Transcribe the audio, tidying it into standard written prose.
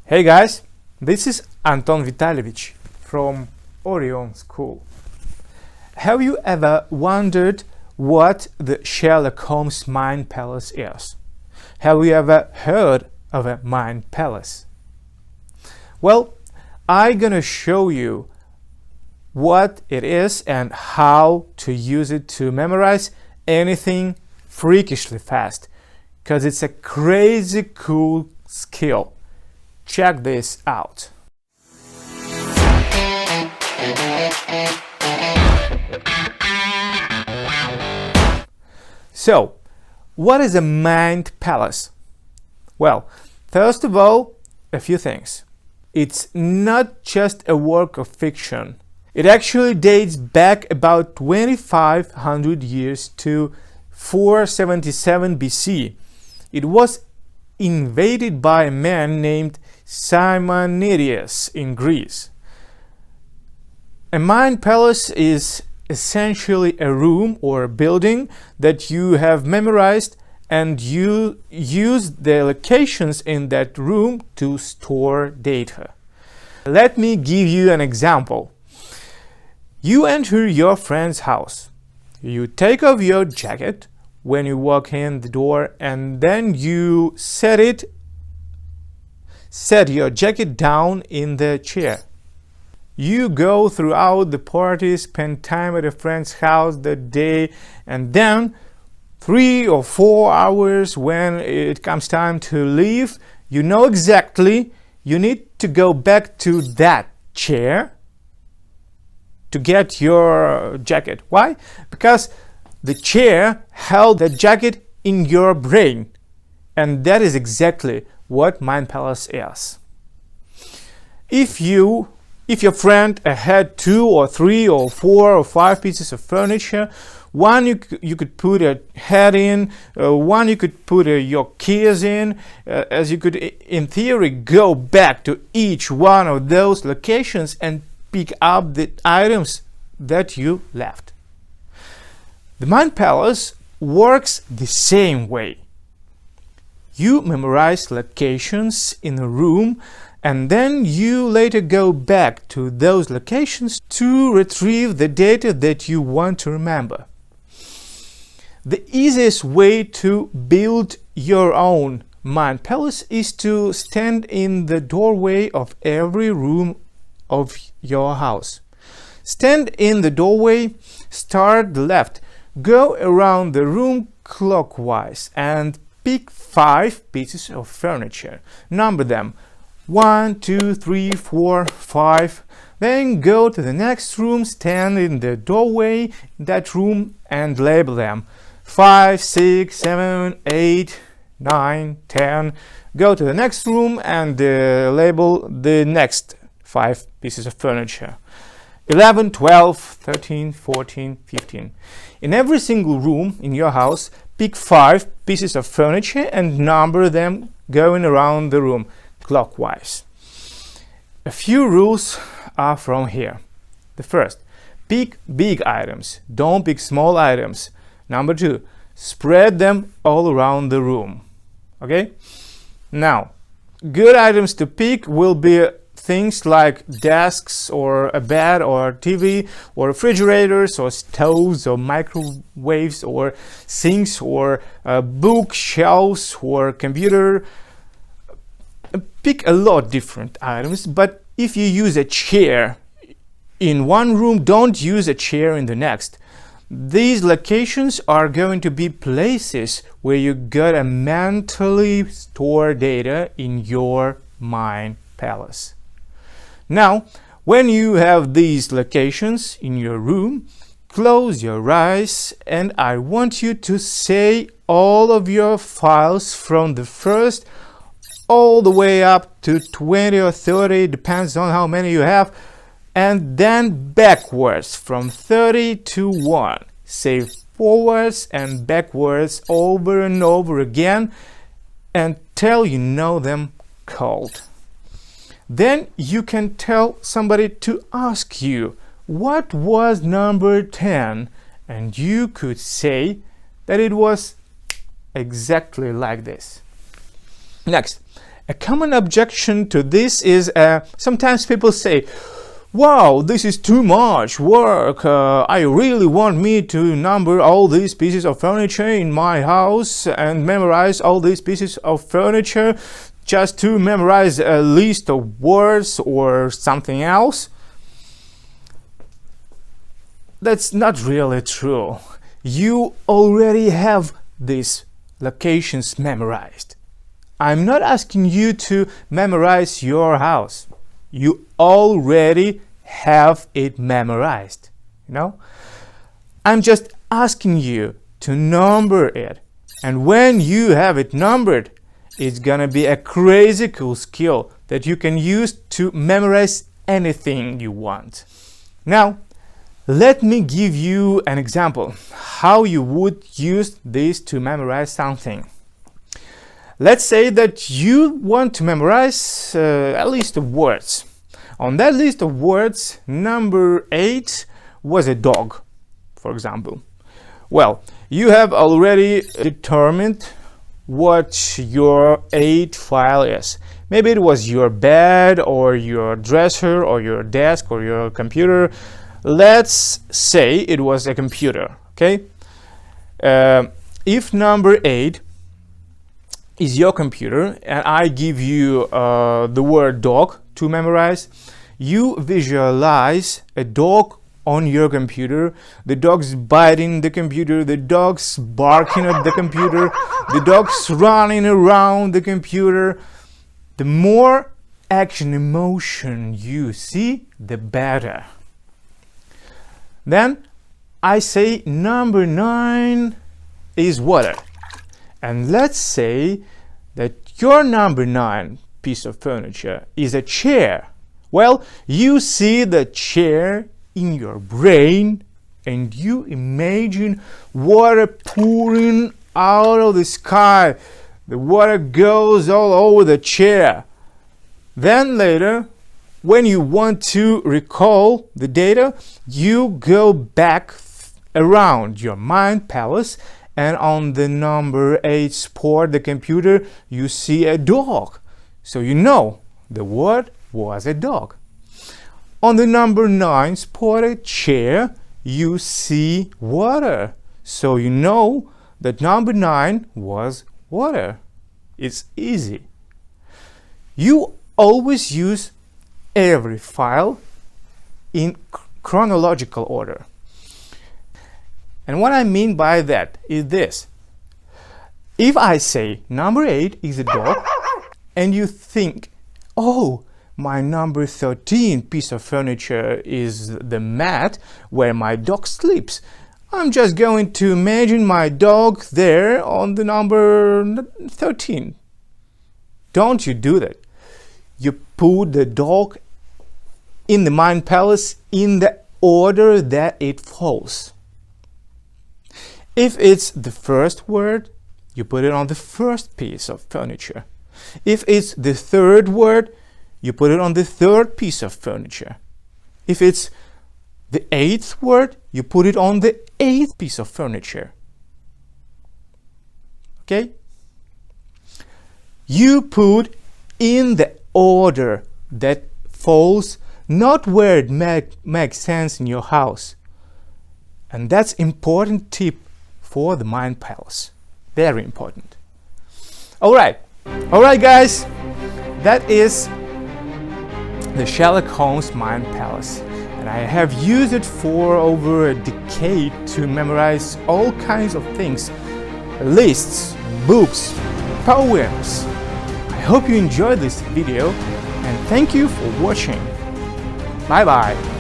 Hey guys, this is Anton Vitalyevich from Orion School. Have you ever wondered what the Sherlock Holmes Mind Palace is? Have you ever heard of a Mind Palace? Well, I'm gonna show you what it is and how to use it to memorize anything freakishly fast, because it's a crazy cool skill. Check this out. So, what is a mind palace? Well, first of all, a few things. It's not just a work of fiction. It actually dates back about 2500 years to 477 BC. It was invaded by a man named Simonides in Greece. A mind palace is essentially a room or a building that you have memorized, and you use the locations in that room to store data. Let me give you an example. You enter your friend's house. You take off your jacket when you walk in the door, and then you set your jacket down in the chair. You go throughout the party, spend time at a friend's house that day, and then 3 or 4 hours when it comes time to leave, you know exactly you need to go back to that chair to get your jacket. Why? Because the chair held the jacket in your brain, and that is exactly what Mind Palace is. If your friend had 2 or 3 or 4 or 5 pieces of furniture, one you could put a head in, one you could put your keys in, as you could in theory go back to each one of those locations and pick up the items that you left. The Mind Palace works the same way. You memorize locations in a room, and then you later go back to those locations to retrieve the data that you want to remember. The easiest way to build your own Mind Palace is to stand in the doorway of every room of your house. Stand in the doorway, start left, go around the room clockwise and pick 5 pieces of furniture. Number them 1, 2, 3, 4, 5. Then go to the next room, stand in the doorway in that room and label them 5, 6, 7, 8, 9, 10. Go to the next room and label the next 5 pieces of furniture. 11, 12, 13, 14, 15. In every single room in your house, pick 5 pieces of furniture and number them going around the room clockwise. A few rules are from here. The first, pick big items, don't pick small items. Number 2, spread them all around the room. Okay? Now, good items to pick will be things like desks or a bed or TV or refrigerators or stoves or microwaves or sinks or bookshelves or computer. Pick a lot different items, but if you use a chair in one room, don't use a chair in the next. These locations are going to be places where you gotta mentally store data in your mind palace. Now, when you have these locations in your room, close your eyes and I want you to say all of your files from the first all the way up to 20 or 30, depends on how many you have, and then backwards from 30 to 1. Say forwards and backwards over and over again until you know them cold. Then you can tell somebody to ask you, what was number 10? And you could say that it was exactly like this. Next, A common objection to this is sometimes people say, wow, this is too much work. I really want me to number all these pieces of furniture in my house and memorize all these pieces of furniture just to memorize a list of words or something else. That's not really true. You already have these locations memorized. I'm not asking you to memorize your house. You already have it memorized, you know? I'm just asking you to number it. And when you have it numbered, it's gonna be a crazy cool skill that you can use to memorize anything you want. Now, let me give you an example how you would use this to memorize something. Let's say that you want to memorize a list of words. On that list of words, number 8 was a dog, for example. Well, you have already determined what your 8 file is. Maybe it was your bed or your dresser or your desk or your computer. Let's say it was a computer, okay? If number 8 is your computer and I give you the word dog to memorize, you visualize a dog on your computer. The dog's biting the computer, the dog's barking at the computer, the dog's running around the computer. The more action, emotion you see, the better. Then I say number 9 is water. And let's say that your number 9 piece of furniture is a chair. Well, you see the chair in your brain and you imagine water pouring out of the sky. The water goes all over the chair. Then later, when you want to recall the data, you go back around your mind palace, and on the number 8 spot, the computer, you see a dog. So you know the word was a dog. On the number 9 spotted chair, you see water. So you know that number 9 was water. It's easy. You always use every file in chronological order. And what I mean by that is this. If I say number 8 is a dog, and you think, oh, my number 13 piece of furniture is the mat where my dog sleeps, I'm just going to imagine my dog there on the number 13. Don't you do that. You put the dog in the mind palace in the order that it falls. If it's the first word, you put it on the first piece of furniture. If it's the third word, you put it on the third piece of furniture. If it's the 8th word, you put it on the 8th piece of furniture. Okay? You put in the order that falls, not where it makes sense in your house. And that's important tip for the mind palace. Very important. Alright guys, that is the Sherlock Holmes Mind Palace, and I have used it for over a decade to memorize all kinds of things, lists, books, poems. I hope you enjoyed this video and thank you for watching. Bye bye.